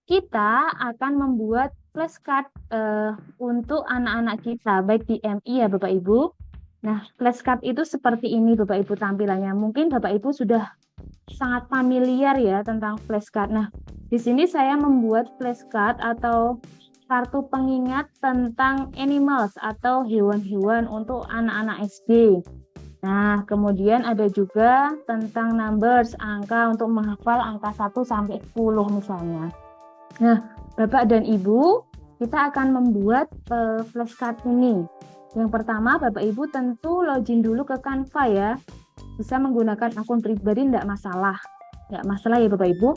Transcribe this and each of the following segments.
kita akan membuat flashcard untuk anak-anak kita, baik di MI ya Bapak Ibu. Nah, flashcard itu seperti ini Bapak Ibu tampilannya. Mungkin Bapak Ibu sudah sangat familiar ya tentang flashcard. Nah, di sini saya membuat flashcard atau kartu pengingat tentang animals atau hewan-hewan untuk anak-anak SD. Nah, kemudian ada juga tentang numbers, angka untuk menghafal angka 1 sampai 10 misalnya. Nah, Bapak dan Ibu, kita akan membuat flashcard ini. Yang pertama, Bapak Ibu tentu login dulu ke Canva ya. Bisa menggunakan akun pribadi, tidak masalah. Tidak masalah ya Bapak Ibu.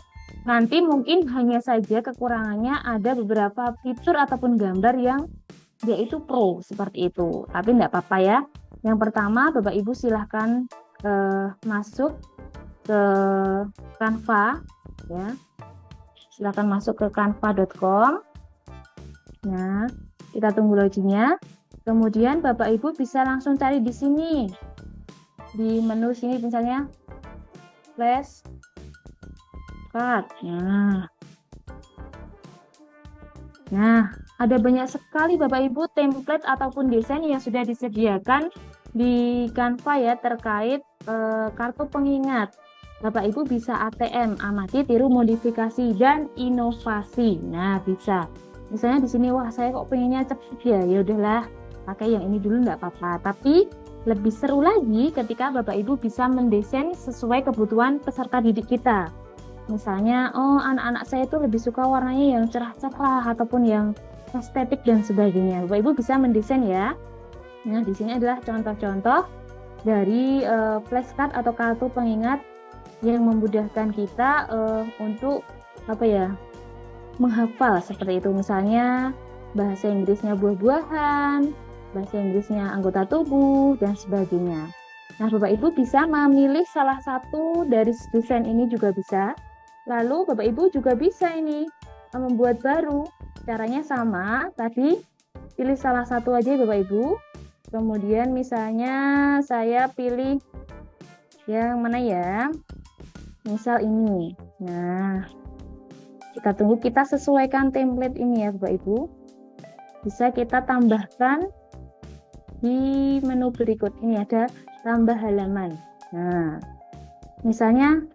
Nanti mungkin hanya saja kekurangannya ada beberapa fitur ataupun gambar yang dia itu pro seperti itu. Tapi tidak apa-apa ya. Yang pertama, Bapak Ibu silahkan masuk ke Canva ya. Silahkan masuk ke canva.com. Nah, kita tunggu loginnya. Kemudian Bapak Ibu bisa langsung cari di sini. Di menu sini misalnya flashcard. Nah, ada banyak sekali Bapak Ibu template ataupun desain yang sudah disediakan di Canva ya terkait kartu pengingat. Bapak Ibu bisa ATM, amati, tiru, modifikasi, dan inovasi. Nah, bisa. Misalnya di sini, wah saya kok pengennya cepet ya, ya udahlah pakai yang ini dulu nggak apa-apa. Tapi lebih seru lagi ketika Bapak Ibu bisa mendesain sesuai kebutuhan peserta didik kita. Misalnya, oh anak-anak saya itu lebih suka warnanya yang cerah-cerah ataupun yang estetik dan sebagainya. Bapak Ibu bisa mendesain ya. Nah, di sini adalah contoh-contoh dari flashcard atau kartu pengingat yang memudahkan kita untuk apa ya, menghafal seperti itu. Misalnya bahasa Inggrisnya buah-buahan, bahasa Inggrisnya anggota tubuh dan sebagainya. Nah, Bapak Ibu bisa memilih salah satu dari desain ini juga bisa. Lalu Bapak Ibu juga bisa ini membuat baru. Caranya sama, tadi pilih salah satu aja Bapak Ibu. Kemudian misalnya saya pilih yang mana ya? Misal ini. Nah, kita tunggu, kita sesuaikan template ini ya Bapak Ibu. Bisa kita tambahkan di menu berikut. Ini ada tambah halaman. Nah, misalnya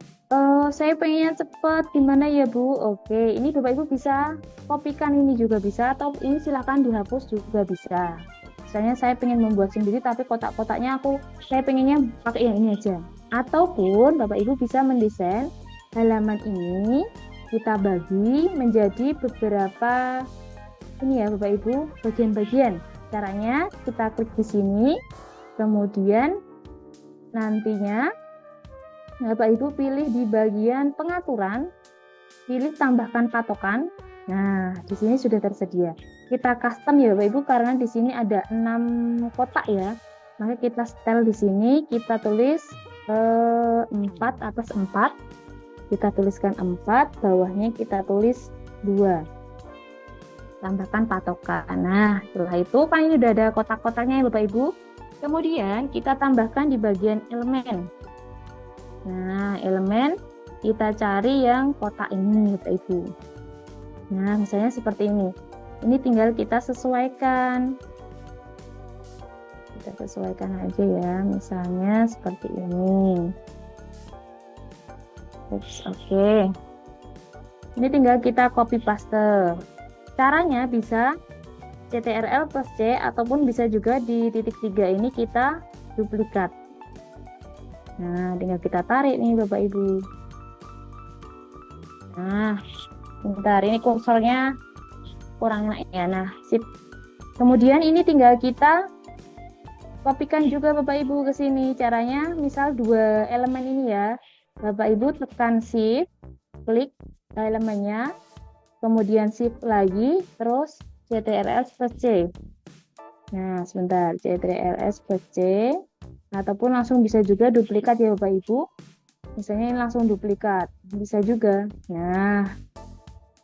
saya pengennya cepat, gimana ya Bu? Oke, ini Bapak Ibu bisa kopikan ini juga bisa, atau ini silahkan dihapus juga bisa. Misalnya saya pengen membuat sendiri, tapi kotak-kotaknya saya pengennya pakai yang ini aja. Ataupun Bapak Ibu bisa mendesain halaman ini, kita bagi menjadi beberapa ini ya Bapak Ibu, bagian-bagian. Caranya kita klik di sini, kemudian nantinya Bapak Ibu pilih di bagian pengaturan, pilih tambahkan patokan. Nah, di sini sudah tersedia. Kita custom ya Bapak Ibu, karena di sini ada 6 kotak ya. Maka kita setel di sini, kita tulis 4 atas 4. Kita tuliskan 4, bawahnya kita tulis 2. Tambahkan patokan. Nah, setelah itu kan ini sudah ada kotak-kotaknya ya Bapak Ibu. Kemudian kita tambahkan di bagian elemen. Nah, elemen kita cari yang kotak ini Bapak Ibu. Nah, misalnya seperti ini. Ini tinggal kita sesuaikan. Kita sesuaikan aja ya, misalnya seperti ini. Oke. Ini tinggal kita copy paste. Caranya bisa CTRL plus C ataupun bisa juga di titik 3 ini kita duplikat. Nah, tinggal kita tarik nih Bapak Ibu. Nah, bentar, ini kursornya kurang enak ya. Nah, sip. Kemudian ini tinggal kita kopikan juga Bapak Ibu ke sini. Caranya misal 2 elemen ini ya. Bapak Ibu tekan shift, klik elemennya, kemudian shift lagi, terus CTRL plus C. Nah, sebentar, CTRL plus C, ataupun langsung bisa juga duplikat ya Bapak Ibu. Misalnya ini langsung duplikat, bisa juga. Nah,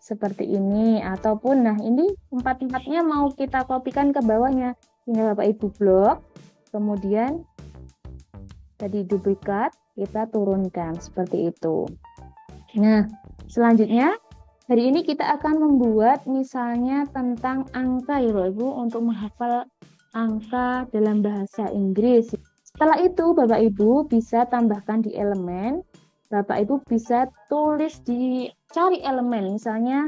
seperti ini. Ataupun, nah ini 4-4-nya mau kita kopikan ke bawahnya. Tinggal Bapak Ibu blok, kemudian tadi duplikat, kita turunkan seperti itu. Nah, selanjutnya Hari ini kita akan membuat misalnya tentang angka ya Bapak Ibu untuk menghafal angka dalam bahasa Inggris. Setelah itu Bapak Ibu bisa tambahkan di elemen. Bapak Ibu bisa tulis cari elemen misalnya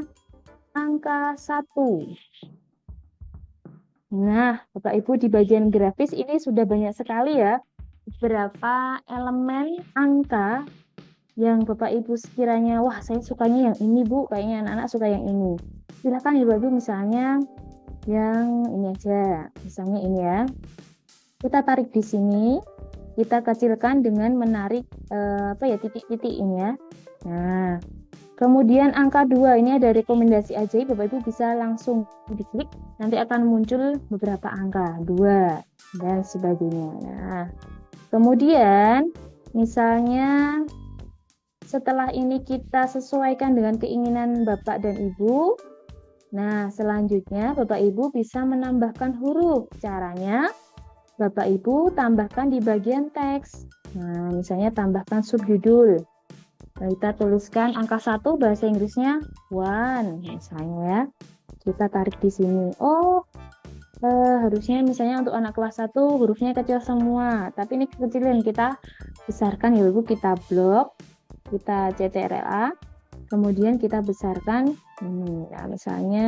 angka 1. Nah, Bapak Ibu di bagian grafis ini sudah banyak sekali ya beberapa elemen angka yang Bapak Ibu sekiranya, wah saya sukanya yang ini Bu, kayaknya anak-anak suka yang ini. Silakan ya Bapak Ibu misalnya yang ini aja, misalnya ini ya. Kita tarik di sini, kita kecilkan dengan menarik titik-titik ini ya. Nah, kemudian angka 2 ini ada rekomendasi ajaib, Bapak Ibu bisa langsung diklik, nanti akan muncul beberapa angka, 2 dan sebagainya. Nah, kemudian misalnya setelah ini kita sesuaikan dengan keinginan Bapak dan Ibu. Nah, selanjutnya Bapak Ibu bisa menambahkan huruf. Caranya, Bapak Ibu tambahkan di bagian teks. Nah, misalnya tambahkan subjudul. Nah, kita tuliskan angka 1 bahasa Inggrisnya one, misalnya ya. Kita tarik di sini. Oh, harusnya misalnya untuk anak kelas 1 hurufnya kecil semua. Tapi ini kecilin, kita besarkan ya Ibu, kita blok, kita CTRL-A. Kemudian kita besarkan ini. Nah, misalnya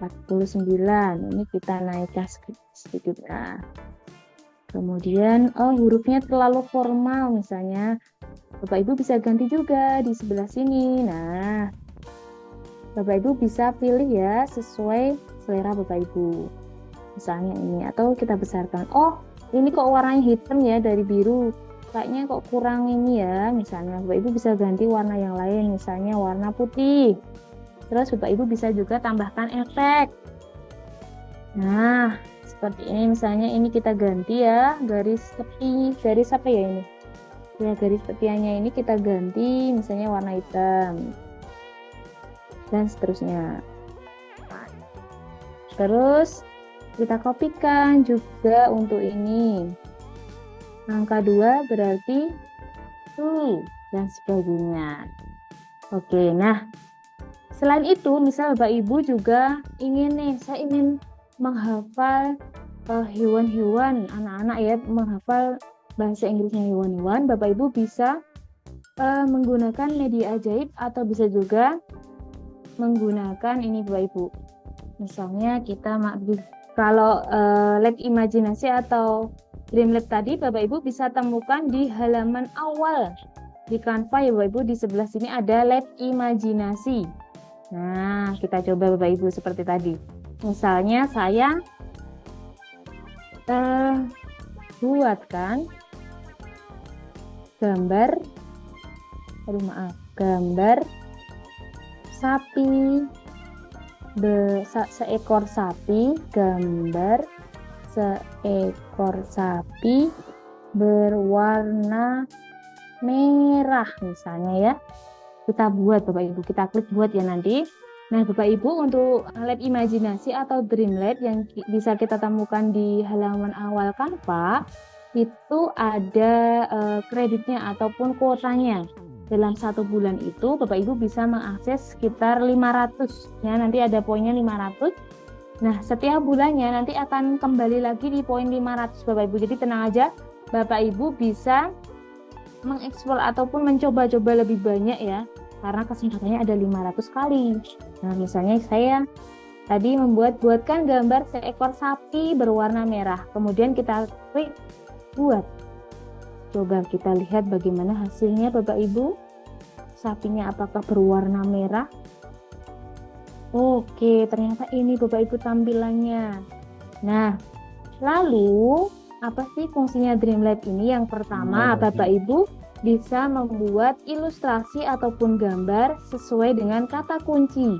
49. Ini kita naikkan sedikit. Nah, kemudian hurufnya terlalu formal misalnya. Bapak Ibu bisa ganti juga di sebelah sini. Nah, Bapak Ibu bisa pilih ya sesuai selera Bapak Ibu. Misalnya ini, atau kita besarkan. Oh, ini kok warnanya hitam ya dari biru. Kayaknya kok kurang ini ya. Misalnya Bapak Ibu bisa ganti warna yang lain, misalnya warna putih. Terus Bapak Ibu bisa juga tambahkan efek. Nah, seperti ini misalnya ini kita ganti ya, garis apa ya ini? Ya, garis tepiannya ini kita ganti misalnya warna hitam dan seterusnya. Terus kita kopikan juga untuk ini, angka 2 berarti 2 dan sebagainya. Oke, nah selain itu misal Bapak Ibu juga saya ingin menghafal hewan-hewan, anak-anak ya, menghafal bahasa Inggrisnya hewan-hewan. Bapak Ibu bisa menggunakan media ajaib atau bisa juga menggunakan ini Bapak Ibu. Misalnya kita kalau lab imajinasi atau Dreamlab tadi Bapak Ibu bisa temukan di halaman awal di Canva ya Bapak Ibu. Di sebelah sini ada lab imajinasi. Nah, kita coba Bapak Ibu seperti tadi. Misalnya saya buatkan gambar sapi, seekor sapi, gambar seekor sapi berwarna merah misalnya ya. Kita buat Bapak Ibu, kita klik buat ya nanti. Nah Bapak Ibu, untuk lab imajinasi atau Dreamlab yang bisa kita temukan di halaman awal Canva, itu ada kreditnya ataupun kuotanya. Dalam 1 bulan itu Bapak Ibu bisa mengakses sekitar 500 ya, nanti ada poinnya 500. Nah setiap bulannya nanti akan kembali lagi di poin 500 Bapak Ibu. Jadi tenang aja, Bapak Ibu bisa mengeksplor ataupun mencoba-coba lebih banyak ya, karena kesempatannya ada 500 kali. Nah misalnya saya tadi buatkan gambar seekor sapi berwarna merah, kemudian kita klik buat. Coba kita lihat bagaimana hasilnya Bapak Ibu. Sapinya apakah berwarna merah? Oke, ternyata ini Bapak Ibu tampilannya. Nah, lalu apa sih fungsinya Dreamlab ini? Yang pertama, Bapak Ibu bisa membuat ilustrasi ataupun gambar sesuai dengan kata kunci,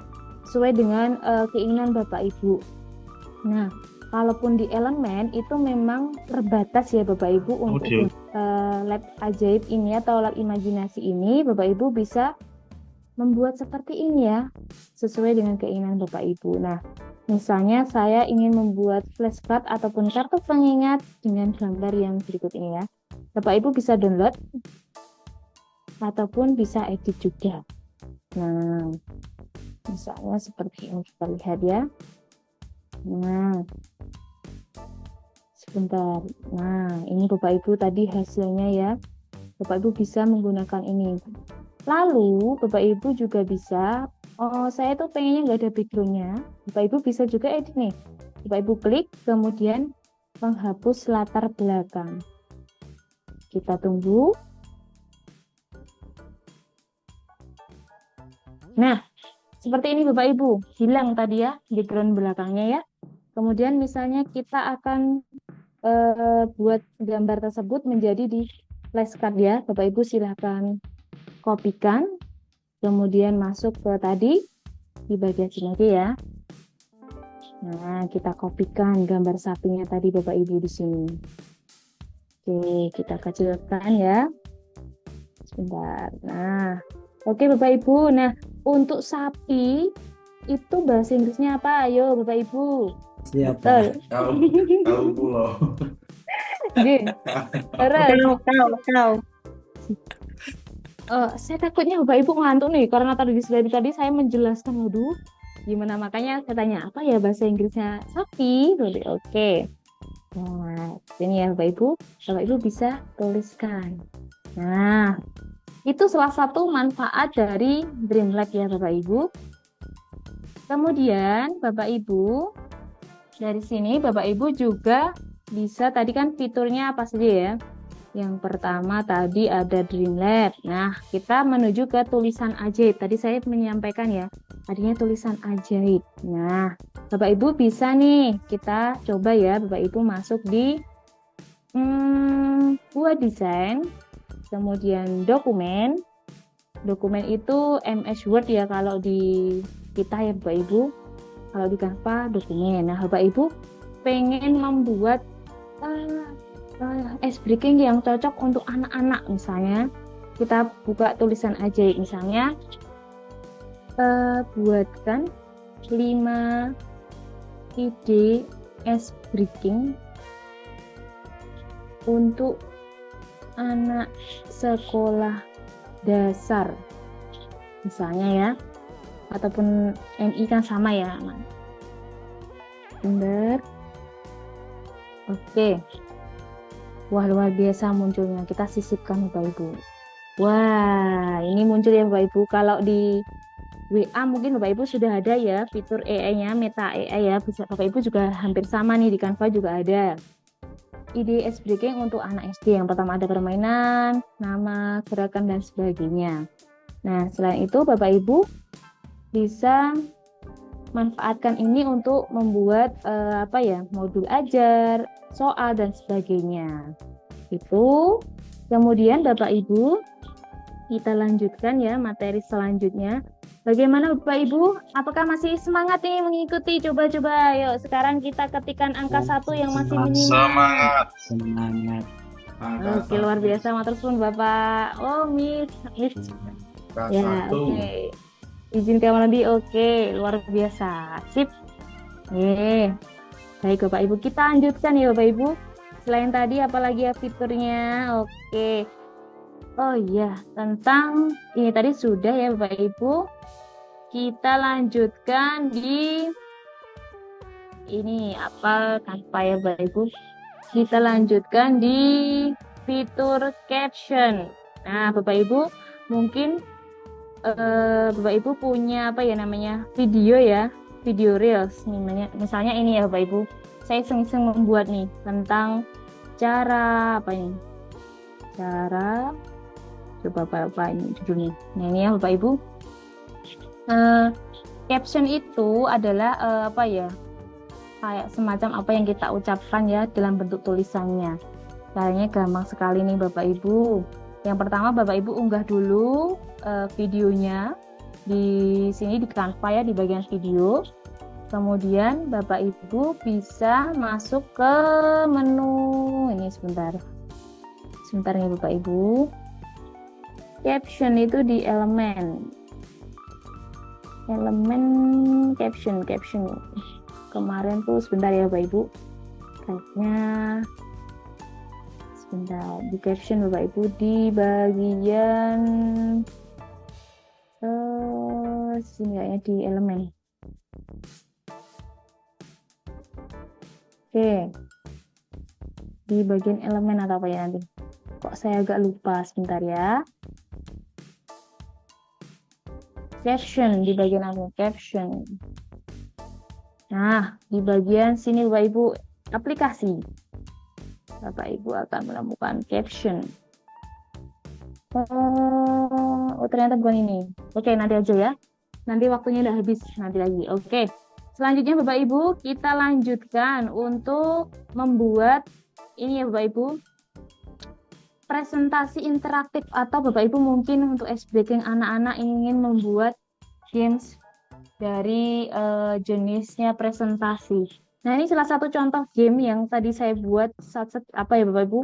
sesuai dengan keinginan Bapak Ibu. Nah, kalaupun di elemen itu memang terbatas ya Bapak Ibu untuk lab ajaib ini atau lab imajinasi ini. Bapak Ibu bisa membuat seperti ini ya, sesuai dengan keinginan Bapak Ibu. Nah, misalnya saya ingin membuat flashcard ataupun kartu pengingat dengan gambar yang berikut ini ya. Bapak Ibu bisa download ataupun bisa edit juga. Nah, misalnya seperti ini kita lihat ya. Nah, sebentar. Nah, ini Bapak Ibu tadi hasilnya ya. Bapak Ibu bisa menggunakan ini. Lalu Bapak Ibu juga bisa, oh saya tuh pengennya nggak ada backgroundnya. Bapak Ibu bisa juga edit nih. Bapak Ibu klik, kemudian menghapus latar belakang. Kita tunggu. Nah, seperti ini Bapak Ibu, hilang tadi ya background belakangnya ya. Kemudian misalnya kita akan buat gambar tersebut menjadi di flashcard ya. Bapak Ibu silahkan kopikan, kemudian masuk ke tadi di bagian sini aja ya. Nah, kita kopikan gambar sapinya tadi Bapak Ibu di sini. Oke, kita kecilkan ya. Sebentar. Nah, oke Bapak Ibu. Nah, untuk sapi itu bahasa Inggrisnya apa? Ayo Bapak Ibu. Siapa? Betul. Tahu pulau. Oke, terus. Tahu. Saya takutnya Bapak Ibu ngantuk nih karena tadi saya menjelaskan, waduh, gimana makanya saya tanya apa ya bahasa Inggrisnya sapi. Oke. Nah, ini ya Bapak Ibu bisa tuliskan. Nah, itu salah satu manfaat dari Dreamlab ya Bapak Ibu. Kemudian Bapak Ibu dari sini Bapak Ibu juga bisa, tadi kan fiturnya apa saja ya? Yang pertama tadi ada Dreamlab. Nah, kita menuju ke tulisan ajaib. Tadi saya menyampaikan ya, tadinya tulisan ajaib. Nah, Bapak Ibu bisa nih, kita coba ya Bapak Ibu masuk di buat desain, kemudian dokumen. Dokumen itu MS Word ya kalau di kita ya Bapak Ibu. Kalau di Canva dokumen. Nah, Bapak Ibu pengen membuat ice breaking yang cocok untuk anak-anak, misalnya kita buka tulisan ajaib, misalnya buatkan 5 ide ice breaking untuk anak sekolah dasar, misalnya ya, ataupun MI kan sama ya. Bener. Oke. Wah, luar biasa munculnya. Kita sisipkan Bapak Ibu. Wah, ini muncul ya Bapak Ibu. Kalau di WA mungkin Bapak Ibu sudah ada ya fitur AI-nya, Meta AI ya. Bisa Bapak Ibu juga hampir sama nih, di Canva juga ada. Ide ice breaking untuk anak SD. Yang pertama ada permainan, nama, gerakan, dan sebagainya. Nah, selain itu Bapak Ibu bisa manfaatkan ini untuk membuat modul ajar, soal, dan sebagainya. Itu. Kemudian Bapak Ibu, kita lanjutkan ya materi selanjutnya. Bagaimana Bapak Ibu? Apakah masih semangat nih mengikuti? Coba-coba, yuk sekarang kita ketikkan angka 1 yang masih minimal. Semangat. Oke, luar biasa, matur suwun Bapak. Oh, Miss. Angka Ya, 1. oke. Izin kamar mandi, oke, luar biasa. Sip. Baik Bapak Ibu, kita lanjutkan ya Bapak Ibu. Selain tadi apalagi ya fiturnya? Oke. Oh iya, tentang ini tadi sudah ya Bapak Ibu. Kita lanjutkan di ini apa tanpa ya Bapak Ibu. Kita lanjutkan di fitur caption. Nah, Bapak Ibu mungkin Bapak Ibu punya video ya, video reels misalnya ini ya Bapak Ibu, saya iseng-iseng membuat nih tentang cara coba ini judulnya. Nah, ini ya Bapak Ibu, caption itu adalah kayak semacam apa yang kita ucapkan ya dalam bentuk tulisannya. Caranya gampang sekali nih Bapak Ibu. Yang pertama Bapak Ibu unggah dulu videonya di sini di Canva ya, di bagian video. Kemudian Bapak Ibu bisa masuk ke menu ini sebentar nih Bapak Ibu. Caption itu di elemen caption. Kemarin tuh sebentar ya Bapak Ibu. Kayaknya sebentar di caption Bapak Ibu di bagian di sini kayaknya di elemen. Oke, di bagian elemen atau apa ya nanti? Kok saya agak lupa, sebentar ya. Caption, di bagian apa? Caption. Nah, di bagian sini Bapak Ibu, aplikasi. Bapak Ibu akan menemukan caption. Oh, ternyata bukan ini. Oke, nanti aja ya. Nanti waktunya udah habis, nanti lagi. Oke. Selanjutnya Bapak Ibu, kita lanjutkan untuk membuat ini ya Bapak Ibu, presentasi interaktif, atau Bapak Ibu mungkin untuk SBK anak-anak ingin membuat games dari jenisnya presentasi. Nah, ini salah satu contoh game yang tadi saya buat apa ya Bapak Ibu,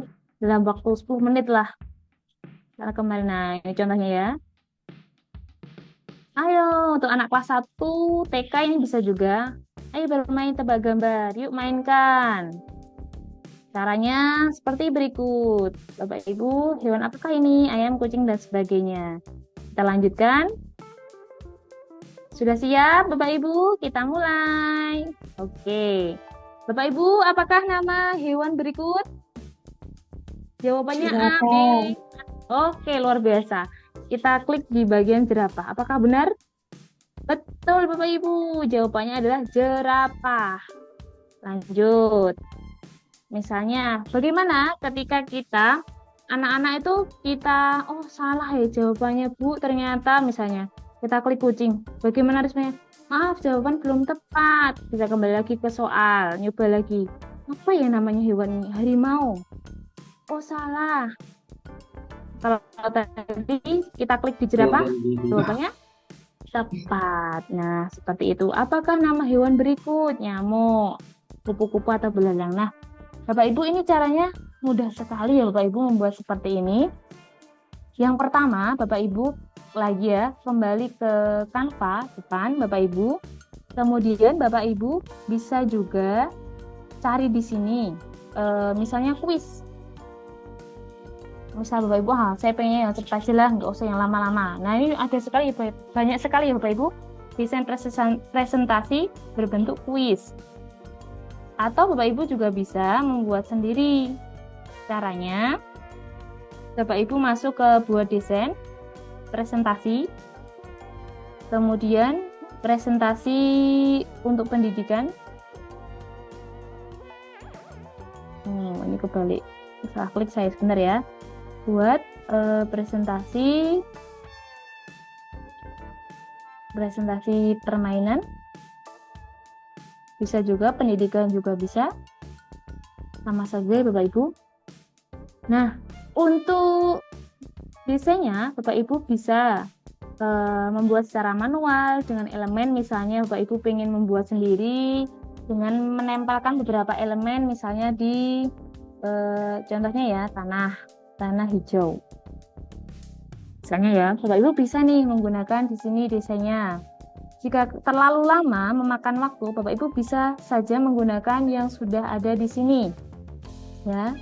dalam waktu 10 menit lah. Karena kemarin, nah ini contohnya ya. Ayo, untuk anak kelas 1 TK ini bisa juga. Ayo bermain tebak gambar, yuk mainkan. Caranya seperti berikut. Bapak Ibu, hewan apakah ini? Ayam, kucing, dan sebagainya. Kita lanjutkan. Sudah siap Bapak Ibu? Kita mulai. Oke. Bapak Ibu, apakah nama hewan berikut? Jawabannya A, B. Oke, luar biasa. Kita klik di bagian jerapah. Apakah benar? Betul Bapak Ibu. Jawabannya adalah jerapah. Lanjut. Misalnya, bagaimana ketika kita, anak-anak itu kita, oh salah ya jawabannya Bu, ternyata misalnya. Kita klik kucing. Bagaimana responnya? Maaf, jawaban belum tepat. Bisa kembali lagi ke soal, nyoba lagi. Apa ya namanya hewan ini? Harimau. Oh, salah. Kalau tadi kita klik di jerapah, jawabannya tepat. Nah, seperti itu. Apakah nama hewan berikut? Nyamuk, kupu-kupu, atau belalang? Nah, Bapak Ibu, ini caranya mudah sekali ya Bapak Ibu membuat seperti ini. Yang pertama, Bapak Ibu lagi ya, kembali ke Canva depan Bapak Ibu. Kemudian Bapak Ibu bisa juga cari di sini, misalnya kuis. Misal Bapak Ibu, saya pengennya yang cepat aja lah, nggak usah yang lama-lama. Nah, ini ada sekali, banyak sekali ya Bapak Ibu, desain presentasi berbentuk kuis. Atau Bapak Ibu juga bisa membuat sendiri. Caranya, Bapak Ibu masuk ke buat desain presentasi, kemudian presentasi untuk pendidikan. Ini kebalik, salah klik saya sebentar ya. Buat presentasi permainan, bisa juga pendidikan, juga bisa, sama saja Bapak Ibu. Nah, untuk desainnya Bapak Ibu bisa membuat secara manual dengan elemen, misalnya Bapak Ibu pengen membuat sendiri dengan menempelkan beberapa elemen, misalnya di contohnya ya tanah hijau. Misalnya ya, Bapak Ibu bisa nih menggunakan di sini desainnya. Jika terlalu lama memakan waktu, Bapak Ibu bisa saja menggunakan yang sudah ada di sini. Ya.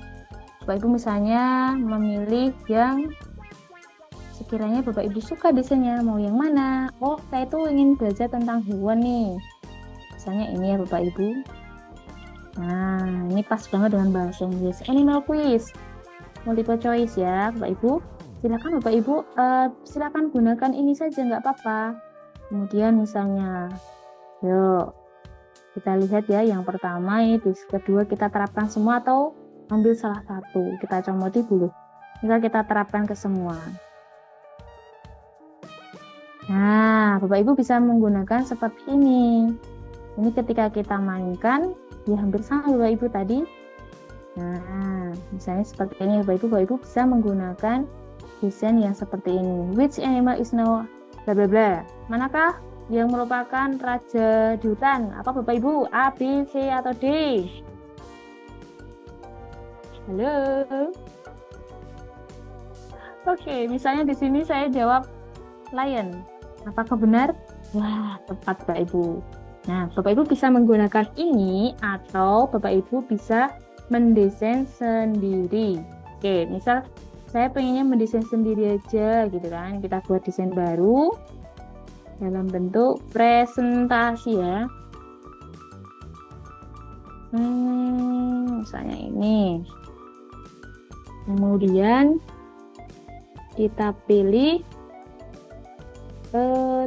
Bapak Ibu misalnya memilih yang sekiranya Bapak Ibu suka desainnya, mau yang mana? Oh, saya tuh ingin belajar tentang hewan nih. Misalnya ini ya Bapak Ibu. Nah, ini pas banget dengan bahasa Inggris. Animal quiz. Multiple choice ya Bapak Ibu. Silakan Bapak Ibu, silakan gunakan ini saja, nggak apa-apa. Kemudian misalnya, yuk kita lihat ya, yang pertama ini, kedua kita terapkan semua atau ambil salah satu, kita comoti dulu. Kita terapkan ke semua. Nah, Bapak Ibu bisa menggunakan seperti ini. Ini ketika kita mainkan, ya hampir sama Bapak Ibu tadi. Nah, misalnya seperti ini Bapak Ibu bisa menggunakan desain yang seperti ini. Which animal is now bla bla bla. Manakah yang merupakan raja di hutan? Apa Bapak Ibu? A, B, C, atau D? Halo. Oke, misalnya di sini saya jawab lion. Apakah benar? Wah, tepat Bapak Ibu. Nah, Bapak Ibu bisa menggunakan ini atau Bapak Ibu bisa mendesain sendiri. Oke, misal saya pengennya mendesain sendiri aja gitu kan. Kita buat desain baru. dalam bentuk presentasi ya. Misalnya ini. Kemudian kita pilih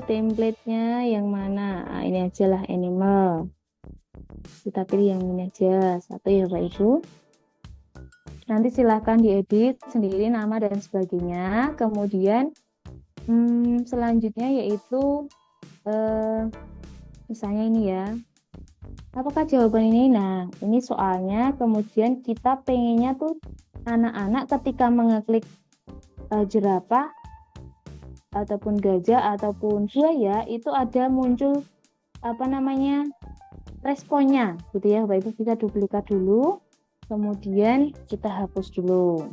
template-nya yang mana. Nah, ini aja lah, animal. Kita pilih yang ini aja, satu ya Bapak Ibu. Nanti silahkan diedit sendiri nama dan sebagainya. Kemudian selanjutnya yaitu misalnya ini ya. Apakah jawaban ini? Nah, ini soalnya. Kemudian kita pengennya tuh anak-anak ketika mengeklik jerapah ataupun gajah ataupun buaya itu ada muncul apa namanya responnya gitu ya Bapak Ibu. Kita duplikat dulu, kemudian kita hapus dulu.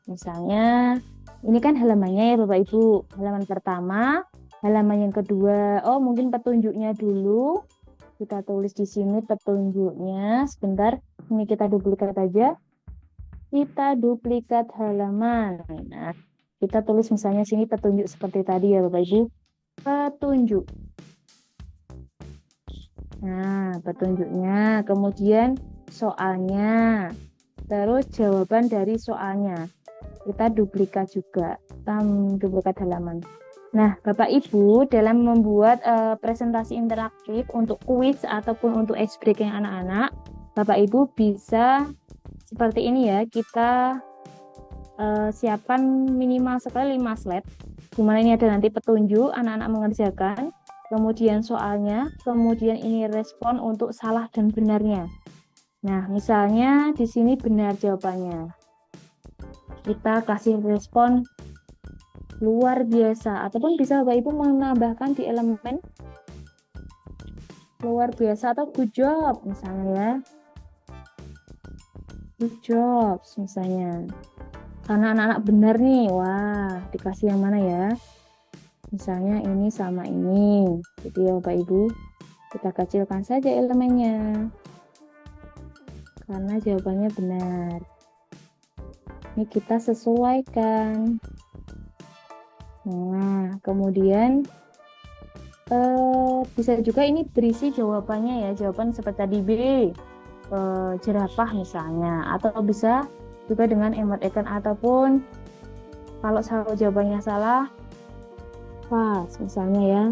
Misalnya ini kan halamannya ya Bapak Ibu, halaman pertama, halaman yang kedua. Oh, mungkin petunjuknya dulu kita tulis di sini petunjuknya. Sebentar, ini kita duplikat aja. Kita duplikat halaman. Nah, kita tulis misalnya sini petunjuk seperti tadi ya Bapak Ibu. Petunjuk. Nah, petunjuknya. Kemudian soalnya. Terus jawaban dari soalnya. Kita duplikat juga. Duplikat halaman. Nah, Bapak Ibu dalam membuat presentasi interaktif untuk kuis ataupun untuk ice breaking anak-anak, Bapak Ibu bisa seperti ini ya. Kita siapkan minimal sekali 5 slide. Dimana ini ada nanti petunjuk anak-anak mengerjakan, kemudian soalnya, kemudian ini respon untuk salah dan benarnya. Nah, misalnya di sini benar jawabannya. Kita kasih respon luar biasa, ataupun bisa Bapak Ibu menambahkan di elemen luar biasa atau good job misalnya ya. Good job misalnya. Karena anak-anak benar nih, wah dikasih yang mana ya? Misalnya ini sama ini, gitu ya Bapak Ibu. Kita kecilkan saja elemennya, karena jawabannya benar. Ini kita sesuaikan. Nah, kemudian bisa juga ini berisi jawabannya ya, jawaban seperti tadi B, jerapah misalnya, atau bisa juga dengan emoticon ataupun kalau jawabannya salah, pas misalnya ya,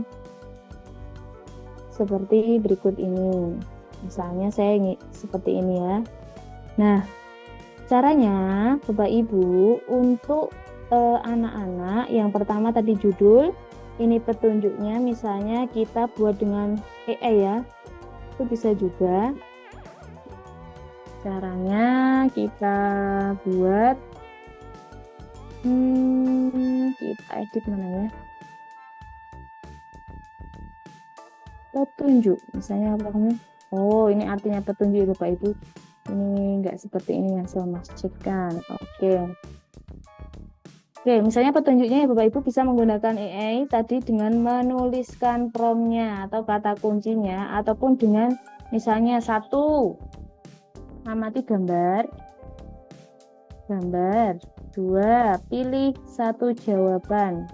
seperti berikut ini. Misalnya saya seperti ini ya. Nah, caranya Bapak Ibu untuk anak-anak yang pertama tadi judul, ini petunjuknya misalnya kita buat dengan AI ya, itu bisa juga. Caranya kita buat kita edit mana ya, petunjuk misalnya apa kamu. Oh, ini artinya petunjuk Bapak Ibu, ini enggak seperti ini yang saya maksudkan. Oke, misalnya petunjuknya ya Bapak Ibu bisa menggunakan AI tadi dengan menuliskan prompt-nya atau kata kuncinya, ataupun dengan misalnya satu, amati gambar, dua, pilih satu jawaban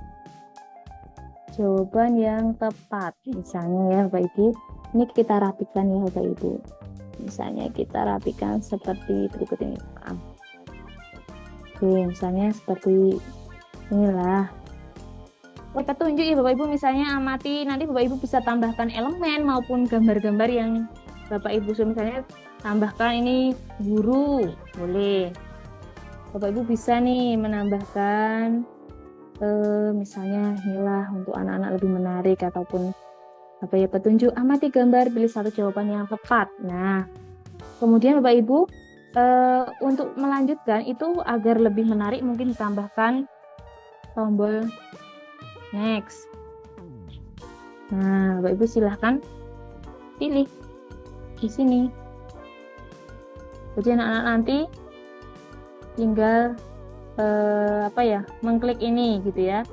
yang tepat, misalnya ya Bapak Ibu. Ini kita rapikan ya Bapak Ibu. Misalnya kita rapikan seperti berikut ini. Oke, misalnya seperti inilah. Petunjuk ya Bapak Ibu, misalnya amati, nanti Bapak Ibu bisa tambahkan elemen maupun gambar-gambar yang Bapak Ibu misalnya tambahkan ini guru, boleh. Bapak Ibu bisa nih menambahkan misalnya inilah untuk anak-anak lebih menarik, ataupun apa ya, petunjuk amati gambar, pilih satu jawaban yang tepat. Nah, kemudian Bapak Ibu untuk melanjutkan itu agar lebih menarik mungkin ditambahkan tombol next. Nah, Bapak Ibu silahkan pilih di sini. Jadi anak-anak nanti tinggal mengklik ini gitu ya.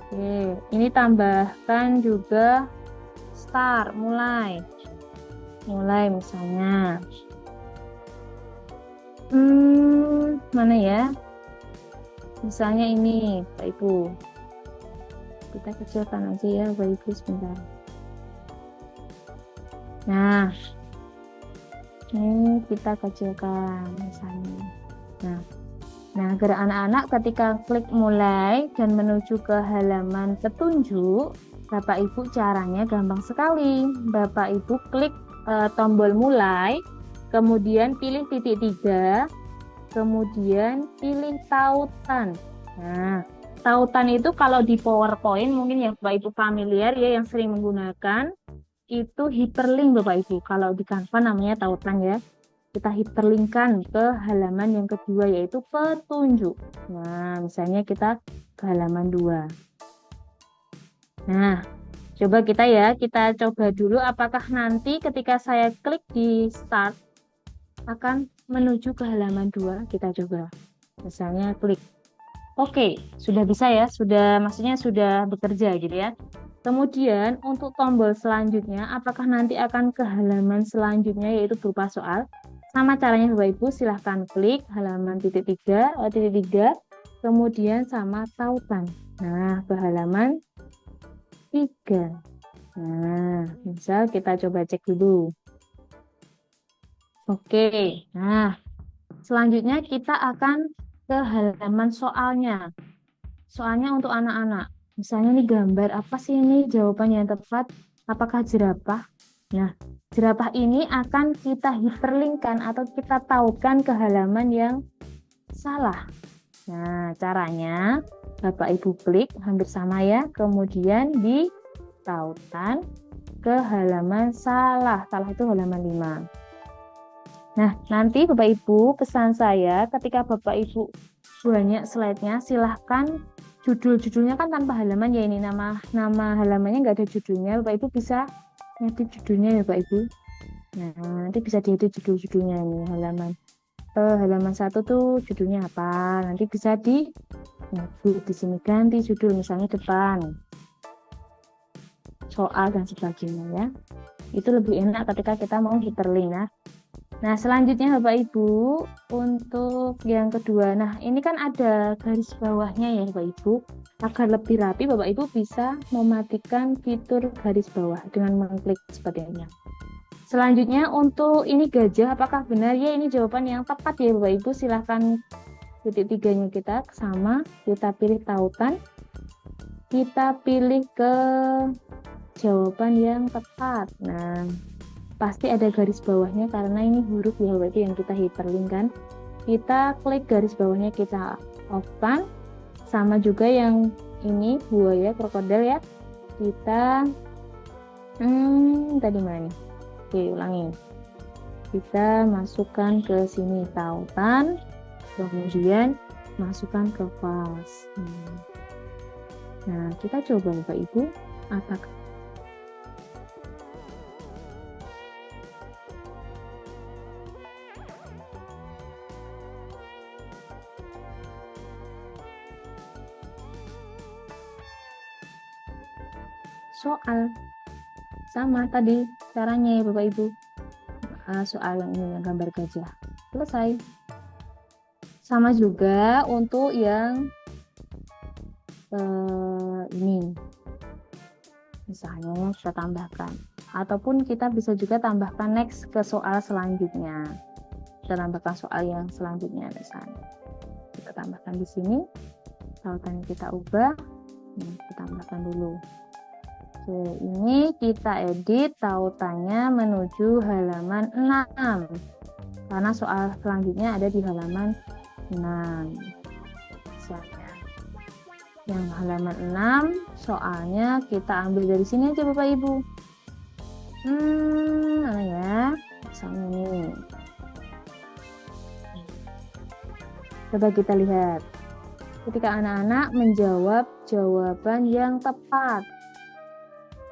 Oke, ini tambahkan juga start, mulai misalnya. Mana ya? Misalnya ini, Bapak Ibu. Kita kecilkan aja ya, Bapak Ibu, sebentar. Nah, ini kita kecilkan misalnya. Nah, agar anak-anak ketika klik mulai dan menuju ke halaman petunjuk, Bapak Ibu caranya gampang sekali. Bapak Ibu klik tombol mulai, kemudian pilih titik 3, kemudian pilih tautan. Nah, tautan itu kalau di PowerPoint mungkin yang Bapak Ibu familiar ya, yang sering menggunakan itu hyperlink Bapak Ibu. Kalau di Canva namanya tautan ya. Kita hyperlinkkan ke halaman yang kedua yaitu petunjuk. Nah, misalnya kita ke halaman 2. Nah, coba kita coba dulu apakah nanti ketika saya klik di start akan menuju ke halaman 2. Kita coba. Misalnya klik. Oke, sudah bisa ya, maksudnya sudah bekerja gitu ya. Kemudian untuk tombol selanjutnya, apakah nanti akan ke halaman selanjutnya yaitu berupa soal? Sama caranya Bapak Ibu, silahkan klik halaman titik 3, kemudian sama tautan. Nah, ke halaman 3. Nah, misal kita coba cek dulu. Oke, nah selanjutnya kita akan ke halaman soalnya. Soalnya untuk anak-anak. Misalnya ini gambar apa sih ini jawabannya yang tepat? Apakah jerapah? Nah, jerapah ini akan kita hyperlinkkan atau kita tautkan ke halaman yang salah. Nah, caranya Bapak Ibu klik hampir sama ya, kemudian di tautan ke halaman salah. Salah itu halaman 5. Nah, nanti Bapak Ibu pesan saya ketika Bapak Ibu banyak slide-nya, silahkan judul-judulnya kan tanpa halaman ya, ini nama halamannya nggak ada judulnya. Bapak Ibu bisa edit judulnya ya Bapak Ibu. Nah, nanti bisa diedit judul-judulnya ini halaman 1 tuh judulnya apa. Nanti bisa di sini ganti judul misalnya depan soal dan sebagainya ya. Itu lebih enak ketika kita mau hyperlink ya. Nah, selanjutnya Bapak Ibu untuk yang kedua. Nah, ini kan ada garis bawahnya ya Bapak Ibu. Agar lebih rapi, Bapak Ibu bisa mematikan fitur garis bawah dengan mengklik seperti ini. Selanjutnya untuk ini gajah, apakah benar ya ini jawaban yang tepat ya Bapak Ibu? Silahkan titik 3-nya kita sama, kita pilih tautan, kita pilih ke jawaban yang tepat. Nah, pasti ada garis bawahnya karena ini huruf ya Bapak Ibu yang kita hyperlinkkan. Kita klik garis bawahnya, kita off-kan. Sama juga yang ini buaya krokodil ya, kita tadi mana nih? Oke, ulangi. Kita masukkan ke sini tautan, kemudian masukkan ke fals. Nah, kita coba Bapak Ibu apakah soal sama tadi caranya ya Bapak Ibu. Soal yang ini yang gambar gajah selesai. Sama juga untuk yang ini misalnya kita tambahkan, ataupun kita bisa juga tambahkan next ke soal selanjutnya. Kita tambahkan soal yang selanjutnya, misalnya kita tambahkan di sini, tautannya kita ubah. Kita tambahkan dulu. Oke, ini kita edit tautannya menuju halaman 6 karena soal selanjutnya ada di halaman 6. Misalnya yang halaman 6 soalnya kita ambil dari sini aja Bapak Ibu. Mana ya? Misalnya ini. Coba kita lihat. Ketika anak-anak menjawab jawaban yang tepat.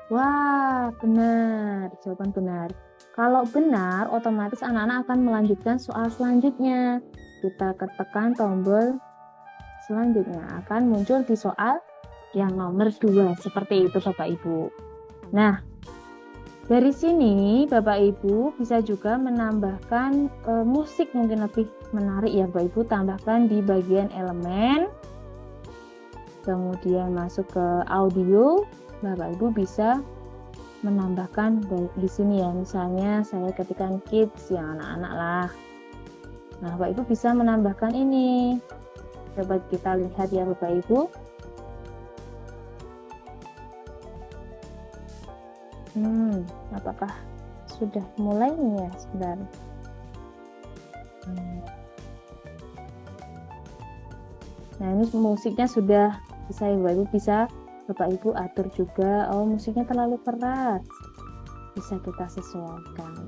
Wah, benar. Jawaban benar. Kalau benar, otomatis anak-anak akan melanjutkan soal selanjutnya. Kita tekan tombol selanjutnya. Akan muncul di soal yang nomor 2. Seperti itu Bapak Ibu. Nah, dari sini Bapak Ibu bisa juga menambahkan musik, mungkin lebih menarik ya Bapak Ibu. Tambahkan di bagian elemen. kemudian masuk ke audio, Bapak Ibu bisa menambahkan di sini ya, misalnya saya ketikkan kids yang anak-anak lah. Nah, Bapak Ibu bisa menambahkan ini. Coba kita lihat ya Bapak Ibu. Apakah sudah mulai nih ya? Sebentar. Nah, ini musiknya sudah bisa ya Bapak Ibu, bisa Bapak Ibu atur juga. Oh, musiknya terlalu keras. Bisa kita sesuaikan.